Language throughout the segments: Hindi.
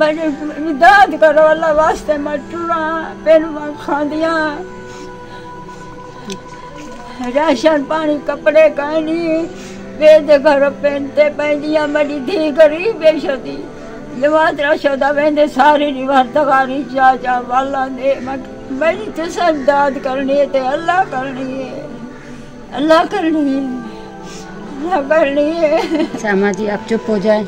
मेरी दाद करो अल्लाह वास्ते मटूरा पेन खादियां राशन पानी कपड़े कहनी बेद घर पहनते पैदियां मेरी धी गरीब बेशदी जमात रशदा वेंदे सारी रिवार तगारी चाचा वाला दे मेरी तो दाद करनी है ते अल्लाह करनी है अल्लाह करनी है अल्लाह करनी है। श्यामा जी आप चुप हो जाए।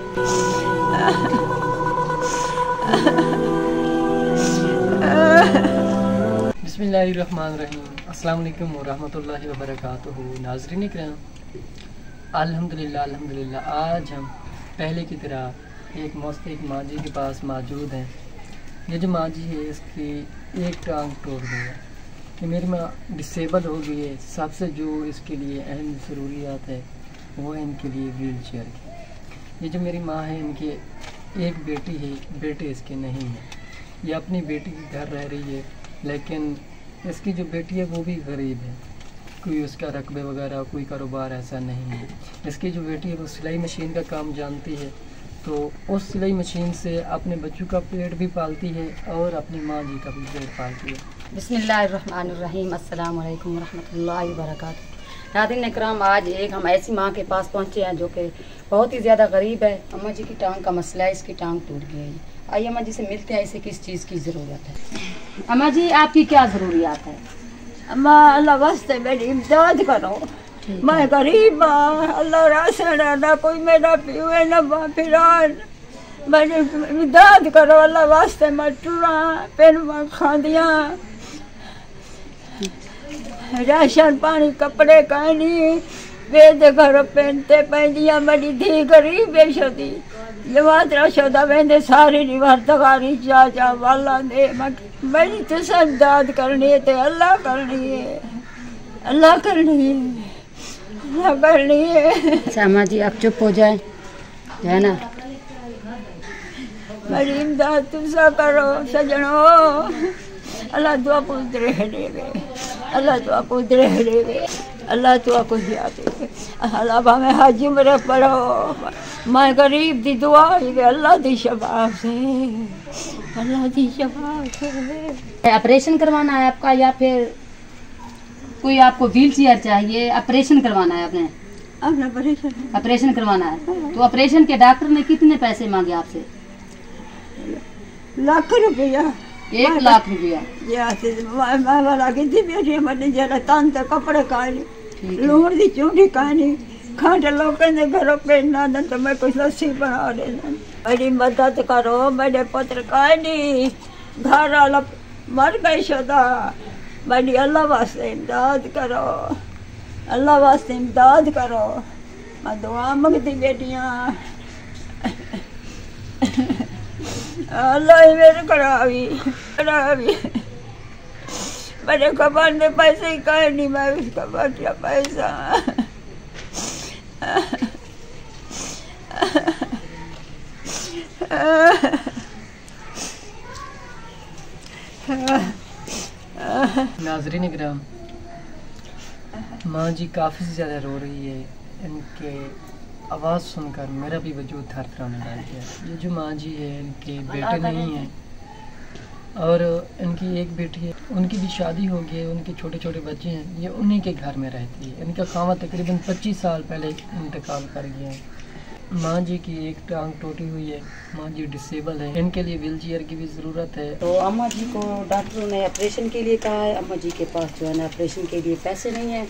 बिस्मिल्लाहिर्रहमानिर्रहीम। अस्सलाम वालेकुम वरहमतुल्लाहि वबरकातुहू। नाज़रीन किराम, अल्हम्दुलिल्लाह आज हम पहले की तरह एक मुस्तहिक माँ जी के पास मौजूद हैं। ये जो माँ जी है इसकी एक टांग टूट गई है कि मेरी माँ डिसेबल हो गई है। सबसे जो इसके लिए अहम ज़रूरियात है वो है इनके लिए व्हील चेयर की। ये जो मेरी माँ है इनकी एक बेटी है, बेटे इसके नहीं हैं। ये अपनी बेटी के घर रह रही है, लेकिन इसकी जो बेटी है वो भी गरीब है, कोई उसका रकबे वगैरह कोई कारोबार ऐसा नहीं है। इसकी जो बेटी है वो सिलाई मशीन का काम जानती है, तो उस सिलाई मशीन से अपने बच्चों का पेट भी पालती है और अपनी माँ जी का भी पेट पालती है। बिस्मिल्लाहिर्रहमानिर्रहीम। अस्सलाम वालेकुम रहमतुल्लाहि व बरकातुहू। नाज़रीन इकराम, आज एक हम ऐसी माँ के पास पहुँचे हैं जो कि बहुत ही ज़्यादा गरीब है। अम्मा जी की टांग का मसला है, इसकी टांग टूट गई है। आइए अम्मा जी से मिलते हैं, इसे किस चीज़ की ज़रूरत है। अम्मा जी आपकी क्या ज़रूरियात है? अम्मा अल्लाह वास्ते मेरी इमदाद करो, मैं गरीब हाँ, अल्लाह राशन ना कोई मेरा पीवे ना फिरान, मेरी इमदाद करो अल्लाह वास्ते मटूरा पेन खादियां राशन पानी कपड़े कहनी बेद घर पहनते पैदियां मेरी धी गरीब बेशदी जमात रशदा वेंदे सारी रिवार तगारी चाचा वाला दे मेरी तो दाद करनी है ते अल्लाह करनी है अल्लाह करनी है अल्लाह करनी है। श्यामा जी आप चुप हो जाए, है ना। मेरी इमदाद तुसा करो सजनो, अल्लाह दुआ को देवे, अल्लाह दुआ को देवे, अल्लाह दुआ को दिया देवे। अल्लाह भावे हज उम्र पढ़ो, मैं गरीब दी दुआ है अल्लाह दी शफाअत से, अल्लाह दी शफाअत से। ऑपरेशन करवाना है आपका या फिर कोई आपको व्हील चेयर चाहिए? ऑपरेशन करवाना है आपने? ऑपरेशन करवाना है। तो ऑपरेशन के डॉक्टर ने कितने पैसे मांगे आपसे? लाख रुपया। 1 लाख रुपया। तन ते कपड़े कानी लूण दी चूंडी कानी खंड लोगों ने घरों पे ना तो मैं कुछ लस्सी बना देना। मेरी मदद करो, मेरे पुत्र कानी घर वाला मर गए शुदा, मेरी अल्लाह वास्ते इमदाद करो, अल्लाह वास्ते इमदाद करो। मैं दुआ मंगती बेटियां अल्लाह मेरे करावी मेरे कबान में पैसे ही कहे नहीं, मैं उसका बचा पैसा नाज़रीन किराम, माँ जी काफ़ी ज़्यादा रो रही है। इनके आवाज़ सुनकर मेरा भी वजूद थर थराने लग गया। ये जो माँ जी है इनके बेटे नहीं हैं और इनकी एक बेटी है, उनकी भी शादी हो गई है, उनके छोटे छोटे बच्चे हैं। ये उन्हीं के घर में रहती है। इनका खावा तकरीबन 25 साल पहले इंतकाल कर गया है। माँ जी की एक टांग टूटी हुई है, माँ जी डिसेबल है, इनके लिए व्हील चेयर की भी ज़रूरत है। तो अम्मा जी को डॉक्टरों ने ऑपरेशन के लिए कहा है। अम्मा जी के पास जो है ना ऑपरेशन के लिए पैसे नहीं है।